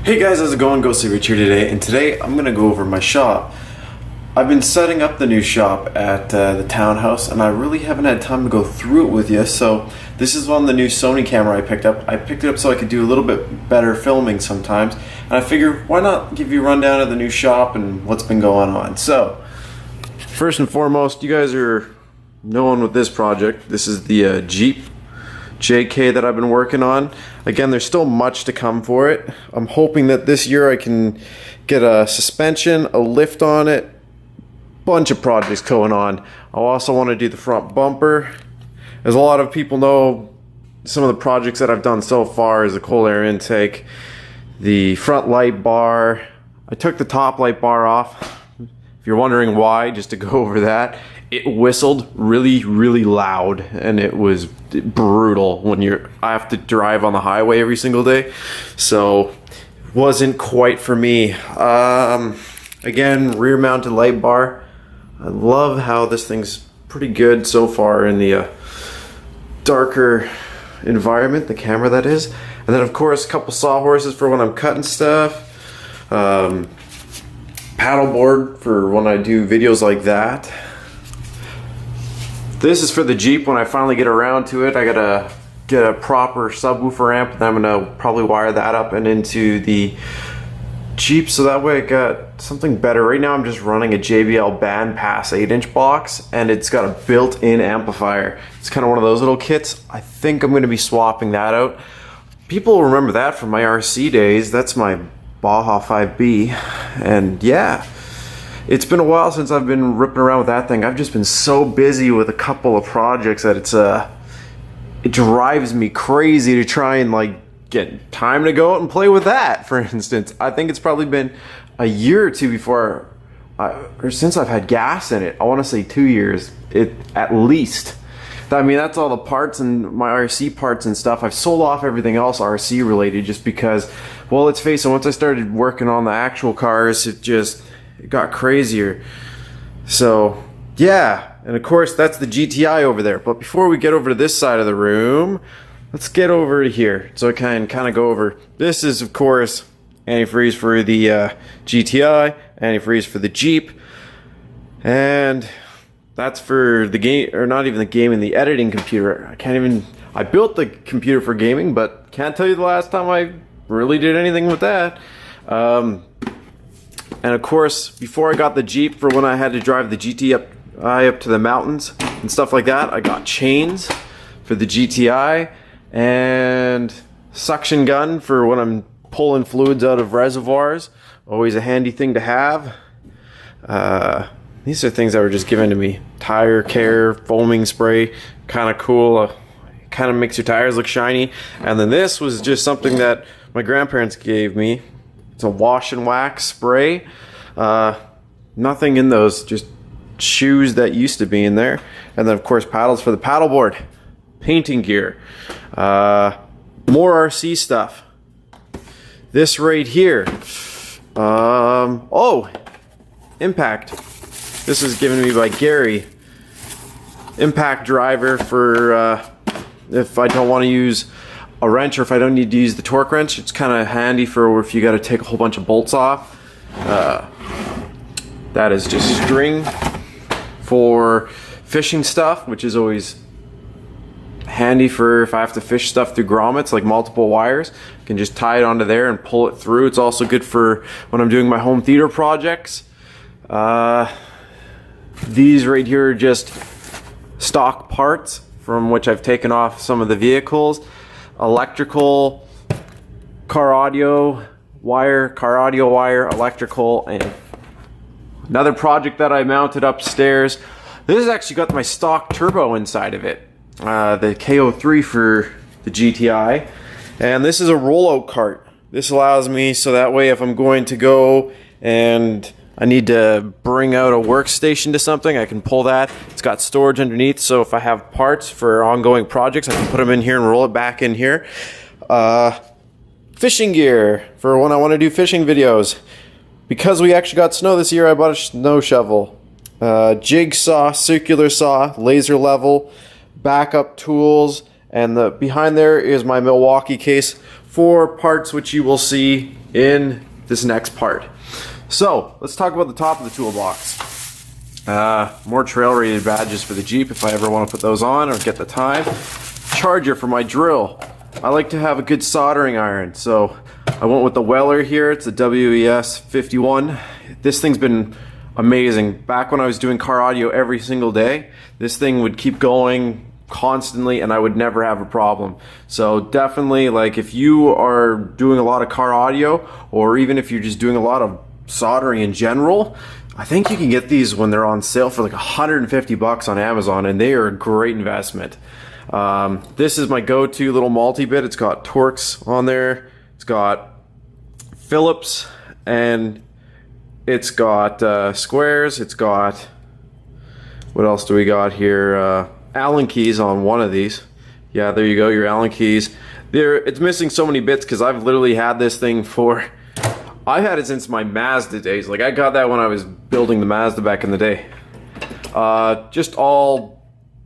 Hey guys, how's it going? Ghostly Rich here today, and today I'm gonna go over my shop. I've been setting up the new shop at the townhouse, and I really haven't had time to go through it with you. So this is on the new Sony camera I picked up. I picked it up so I could do a little bit better filming sometimes, and I figured why not give you a rundown of the new shop and what's been going on. So first and foremost, you guys are known with this project. This is the Jeep JK that I've been working on. Again, there's still much to come for it. I'm hoping that this year I can get a suspension, a lift on it, bunch of projects going on. I also want to do the front bumper. As a lot of people know, some of the projects that I've done so far is the cold air intake, the front light bar. I took the top light bar off. If you're wondering why, just to go over that, it whistled really loud, and it was brutal when I have to drive on the highway every single day, so wasn't quite for me. Again, rear mounted light bar. I love how this thing's pretty good so far in the darker environment, the camera that is. And then of course a couple sawhorses for when I'm cutting stuff, paddleboard for when I do videos like that. This is for the Jeep when I finally get around to it. I gotta get a proper subwoofer amp, and I'm gonna probably wire that up and into the Jeep, so that way I got something better. Right now I'm just running a JBL bandpass 8-inch box, and it's got a built-in amplifier. It's kind of one of those little kits. I think I'm gonna be swapping that out. People remember that from my RC days. That's my Baja 5B, and yeah. It's been a while since I've been ripping around with that thing. I've just been so busy with a couple of projects that it drives me crazy to try and like get time to go out and play with that, for instance. I think it's probably been a year or two before, or since I've had gas in it. I want to say 2 years, at least. I mean, that's all the parts and my RC parts and stuff. I've sold off everything else RC related just because, well, let's face it, once I started working on the actual cars, it got crazier. So yeah, and of course that's the GTI over there. But before we get over to this side of the room, let's get over to here so I can kind of go over. This is of course antifreeze for the GTI, antifreeze for the Jeep, and that's for the game, or not even the gaming, the editing computer. I built the computer for gaming, but can't tell you the last time I really did anything with that. And of course, before I got the Jeep, for when I had to drive the GTI up to the mountains and stuff like that, I got chains for the GTI and suction gun for when I'm pulling fluids out of reservoirs. Always a handy thing to have. These are things that were just given to me. Tire care, foaming spray, kind of cool. Kind of makes your tires look shiny. And then this was just something that my grandparents gave me. It's a wash and wax spray. Nothing in those, just shoes that used to be in there. And then of course paddles for the paddleboard. Painting gear. More RC stuff. This right here. Oh! Impact. This is given to me by Gary. Impact driver for if I don't want to use a wrench, or if I don't need to use the torque wrench. It's kind of handy for if you got to take a whole bunch of bolts off. That is just string for fishing stuff, which is always handy for if I have to fish stuff through grommets, like multiple wires. I can just tie it onto there and pull it through. It's also good for when I'm doing my home theater projects. These right here are just stock parts from which I've taken off some of the vehicles. Electrical, car audio wire, electrical, and another project that I mounted upstairs. This has actually got my stock turbo inside of it, the KO3 for the GTI, and this is a rollout cart. This allows me so that way if I'm going to go and I need to bring out a workstation to something, I can pull that. It's got storage underneath, so if I have parts for ongoing projects, I can put them in here and roll it back in here. Fishing gear for when I want to do fishing videos. Because we actually got snow this year, I bought a snow shovel. Jigsaw, circular saw, laser level, backup tools, and behind there is my Milwaukee case for parts which you will see in this next part. So let's talk about the top of the toolbox. More trail rated badges for the Jeep if I ever want to put those on or get the time. Charger for my drill. I like to have a good soldering iron, so I went with the Weller here. It's a WES 51. This thing's been amazing. Back when I was doing car audio every single day, this thing would keep going constantly and I would never have a problem. So definitely, like, if you are doing a lot of car audio, or even if you're just doing a lot of soldering in general, I think you can get these when they're on sale for like 150 bucks on Amazon, and they are a great investment. This is my go-to little multi-bit. It's got Torx on there, it's got Phillips, and it's got squares. It's got, what else do we got here? Allen keys on one of these. Yeah, there you go, your Allen keys. It's missing so many bits because I've literally had this thing for, I've had it since my Mazda days. Like, I got that when I was building the Mazda back in the day. Just all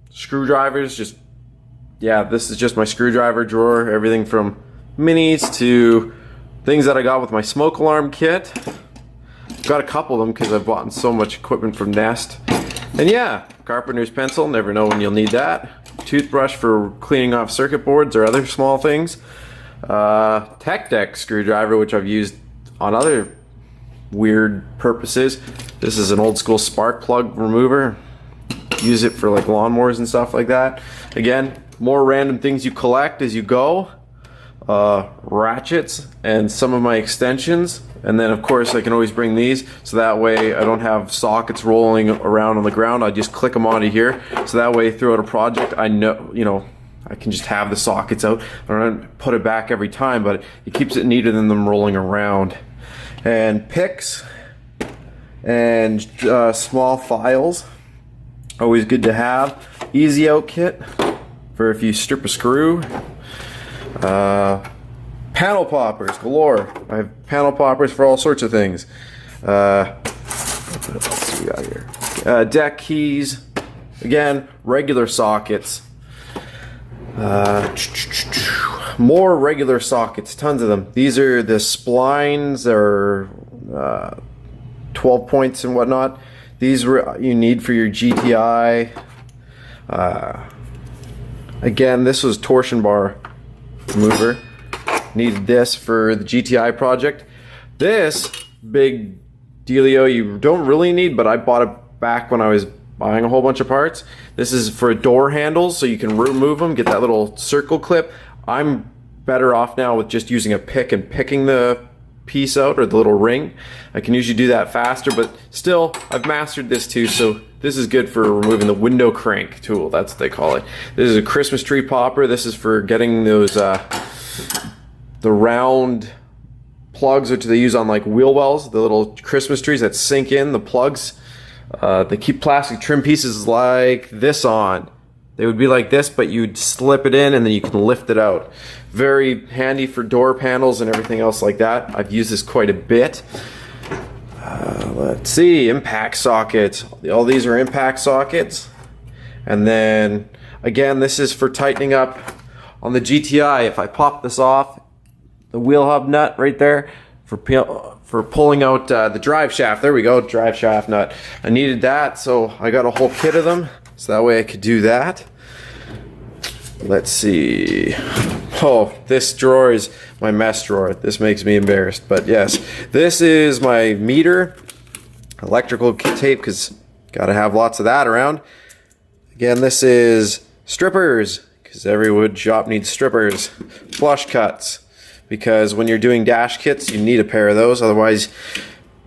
screwdrivers. Just, yeah, this is just my screwdriver drawer. Everything from minis to things that I got with my smoke alarm kit. Got a couple of them because I've bought so much equipment from Nest. And yeah, carpenter's pencil, never know when you'll need that. Toothbrush for cleaning off circuit boards or other small things. Tech deck screwdriver, which I've used on other weird purposes. This is an old school spark plug remover. Use it for like lawnmowers and stuff like that. Again, more random things you collect as you go. Ratchets and some of my extensions, and then of course I can always bring these, so that way I don't have sockets rolling around on the ground. I just click them onto here, so that way throughout a project I know, you know, I can just have the sockets out. I don't put it back every time, but it keeps it neater than them rolling around. And picks and small files, always good to have. Easy out kit for if you strip a screw. Panel poppers galore. I have panel poppers for all sorts of things. What else we got here? Deck keys. Again, regular sockets. More regular sockets, tons of them. These are the splines, or 12 points and whatnot. These you need for your GTI. Again, this was torsion bar remover. Needed this for the GTI project. This big dealio you don't really need, but I bought it back when I was buying a whole bunch of parts. This is for door handles, so you can remove them, get that little circle clip. I'm better off now with just using a pick and picking the piece out, or the little ring. I can usually do that faster, but still, I've mastered this too, so this is good for removing the window crank tool. That's what they call it. This is a Christmas tree popper. This is for getting those the round plugs which they use on like wheel wells, the little Christmas trees that sink in the plugs. They keep plastic trim pieces like this on. They would be like this, but you'd slip it in and then you can lift it out. Very handy for door panels and everything else like that. I've used this quite a bit. Let's see, impact sockets. All these are impact sockets. And then again, this is for tightening up on the GTI. If I pop this off, the wheel hub nut right there for pulling out the drive shaft. There we go, drive shaft nut. I needed that, so I got a whole kit of them, so that way I could do that. Let's see. Oh, this drawer is my mess drawer. This makes me embarrassed, but yes. This is my meter, electrical tape, because gotta have lots of that around. Again, this is strippers, because every wood shop needs strippers. Flush cuts, because when you're doing dash kits, you need a pair of those, otherwise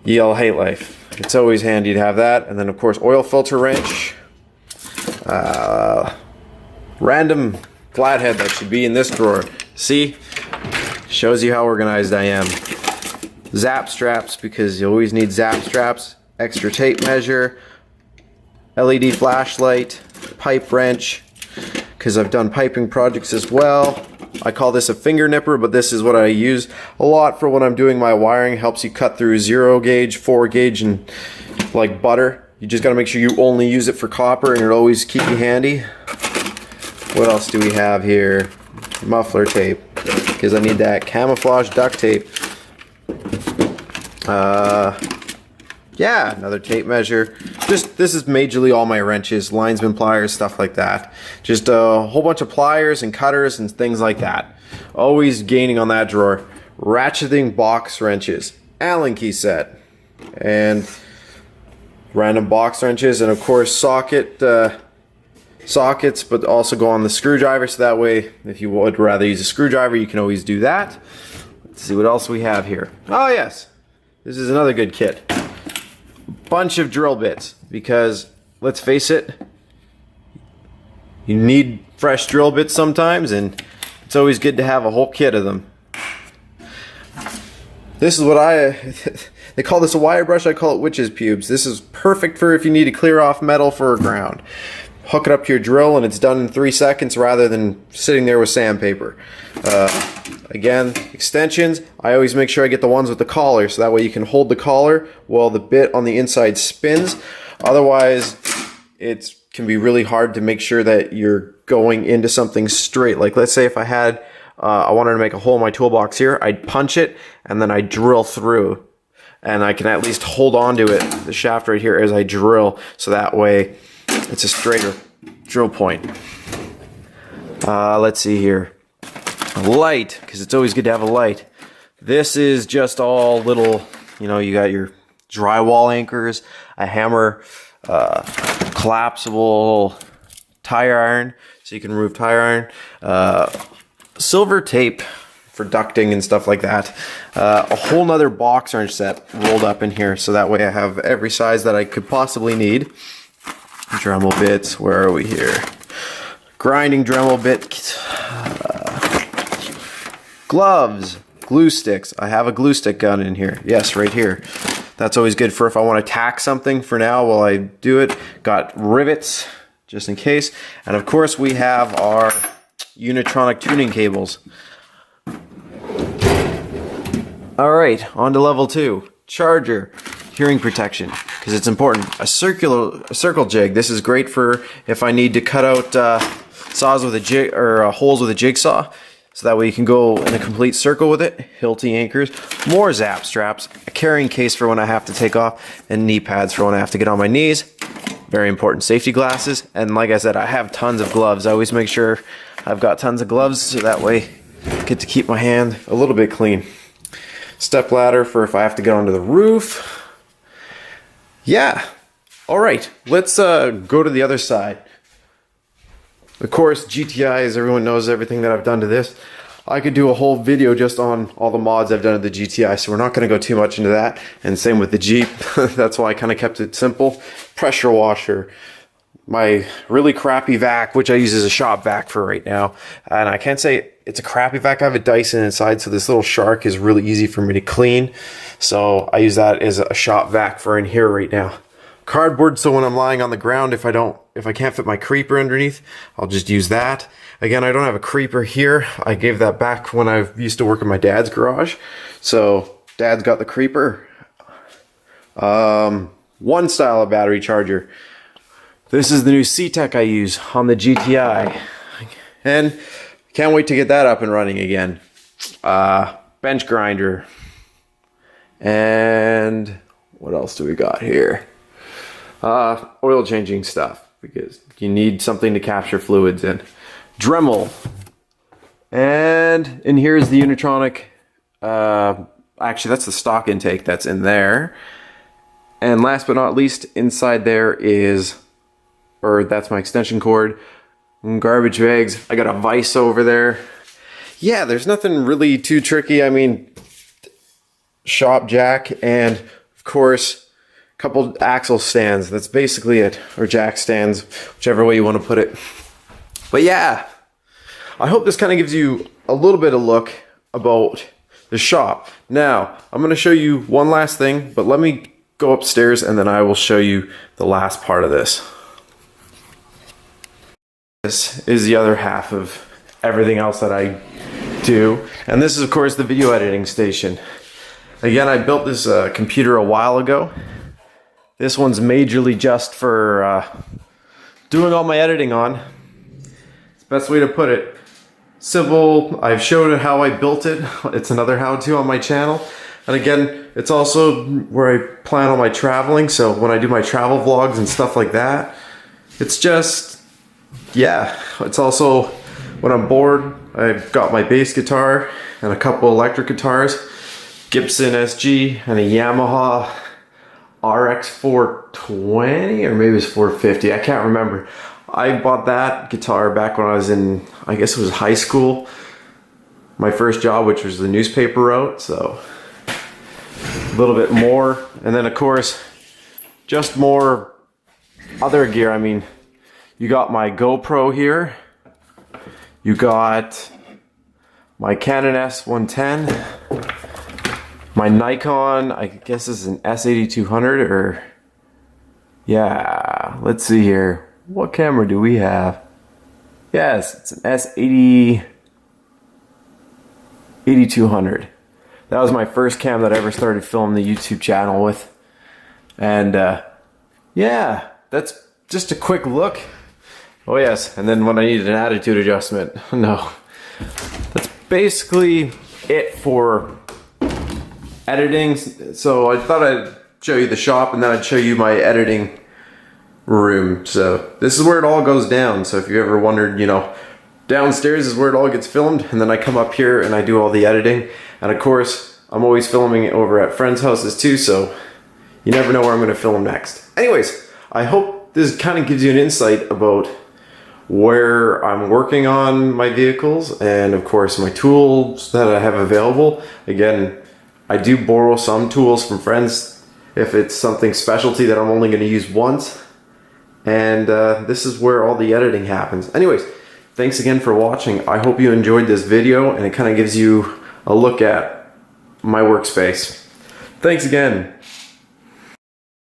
you'll hate life. It's always handy to have that. And then of course, oil filter wrench. Random flathead that should be in this drawer. See? Shows you how organized I am. Zap straps, because you always need zap straps. Extra tape measure. LED flashlight. Pipe wrench, because I've done piping projects as well. I call this a finger nipper, but this is what I use a lot for when I'm doing my wiring. It helps you cut through 0 gauge, 4 gauge, and like butter. You just gotta make sure you only use it for copper, and it'll always keep you handy. What else do we have here? Muffler tape, because I need that camouflage duct tape. Yeah, another tape measure. Just, this is majorly all my wrenches, linesman pliers, stuff like that. Just a whole bunch of pliers and cutters and things like that. Always gaining on that drawer. Ratcheting box wrenches, Allen key set, and random box wrenches, and of course sockets, but also go on the screwdriver, so that way if you would rather use a screwdriver, you can always do that. Let's see what else we have here. Oh yes, this is another good kit. Bunch of drill bits, because let's face it, you need fresh drill bits sometimes, and it's always good to have a whole kit of them. This is what they call this a wire brush, I call it witch's pubes. This is perfect for if you need to clear off metal for a ground. Hook it up to your drill and it's done in 3 seconds rather than sitting there with sandpaper. Again, extensions, I always make sure I get the ones with the collar, so that way you can hold the collar while the bit on the inside spins. Otherwise, it can be really hard to make sure that you're going into something straight. Like let's say if I had, I wanted to make a hole in my toolbox here, I'd punch it and then I drill through. And I can at least hold on to it, the shaft right here, as I drill, so that way it's a straighter drill point. Let's see here. A light, because it's always good to have a light. This is just all little, you know, you got your drywall anchors, a hammer, collapsible tire iron, so you can remove tire iron, silver tape for ducting and stuff like that. A whole nother box wrench set rolled up in here, so that way I have every size that I could possibly need. Dremel bits, where are we here? Grinding Dremel bit, gloves, glue sticks. I have a glue stick gun in here. Yes, right here. That's always good for if I want to tack something for now while I do it. Got rivets, just in case. And of course we have our Unitronic tuning cables. Alright, on to level 2. Charger, hearing protection, because it's important. A circle jig. This is great for if I need to cut out saws with a jig, or holes with a jigsaw, so that way you can go in a complete circle with it. Hilti anchors, more zap straps, a carrying case for when I have to take off, and knee pads for when I have to get on my knees. Very important. Safety glasses, and like I said, I have tons of gloves. I always make sure I've got tons of gloves, so that way I get to keep my hand a little bit clean. Step ladder for if I have to get onto the roof. Yeah. All right, let's go to the other side. Of course, GTI, as everyone knows, everything that I've done to this. I could do a whole video just on all the mods I've done to the GTI, so we're not going to go too much into that. And same with the Jeep. That's why I kind of kept it simple. Pressure washer. My really crappy vac, which I use as a shop vac for right now. And I can't say it's a crappy vac. I have a Dyson inside, so this little shark is really easy for me to clean. So I use that as a shop vac for in here right now. Cardboard, so when I'm lying on the ground, if I can't fit my creeper underneath, I'll just use that. Again, I don't have a creeper here. I gave that back when I used to work in my dad's garage. So dad's got the creeper. One style of battery charger. This is the new C-Tech I use on the GTI. And can't wait to get that up and running again. Bench grinder. And what else do we got here? Oil changing stuff, because you need something to capture fluids in. Dremel. And in here is the Unitronic. Actually, that's the stock intake that's in there. And last but not least, inside there is, or that's my extension cord, garbage bags. I got a vise over there. Yeah, there's nothing really too tricky. I mean, shop jack, and of course, a couple axle stands. That's basically it, or jack stands, whichever way you want to put it. But yeah, I hope this kind of gives you a little bit of look about the shop. Now, I'm going to show you one last thing, but let me go upstairs and then I will show you the last part of this. This is the other half of everything else that I do. And this is, of course, the video editing station. Again, I built this computer a while ago. This one's majorly just for doing all my editing on. It's the best way to put it. Simple. I've showed how I built it. It's another how-to on my channel. And again, it's also where I plan on my traveling. So when I do my travel vlogs and stuff like that, it's just, yeah, it's also when I'm bored, I've got my bass guitar and a couple electric guitars, Gibson SG and a Yamaha RX 420, or maybe it's 450, I can't remember. I bought that guitar back when I was in, I guess it was high school. My first job, which was the newspaper route, so a little bit more. And then of course, just more other gear. I mean, you got my GoPro here. You got my Canon S110. My Nikon, I guess this is an S8200 or, yeah, let's see here. What camera do we have? Yes, it's an S8200. That was my first cam that I ever started filming the YouTube channel with. And yeah, that's just a quick look. Oh yes, and then when I needed an attitude adjustment, no. That's basically it for editing. So I thought I'd show you the shop and then I'd show you my editing room. So this is where it all goes down. So if you ever wondered, you know, downstairs is where it all gets filmed, and then I come up here and I do all the editing. And of course, I'm always filming it over at friends' houses too, so you never know where I'm going to film next. Anyways, I hope this kind of gives you an insight about where I'm working on my vehicles and of course my tools that I have available. Again, I do borrow some tools from friends if it's something specialty that I'm only going to use once. And this is where all the editing happens. Anyways, thanks again for watching. I hope you enjoyed this video and it kind of gives you a look at my workspace. Thanks again.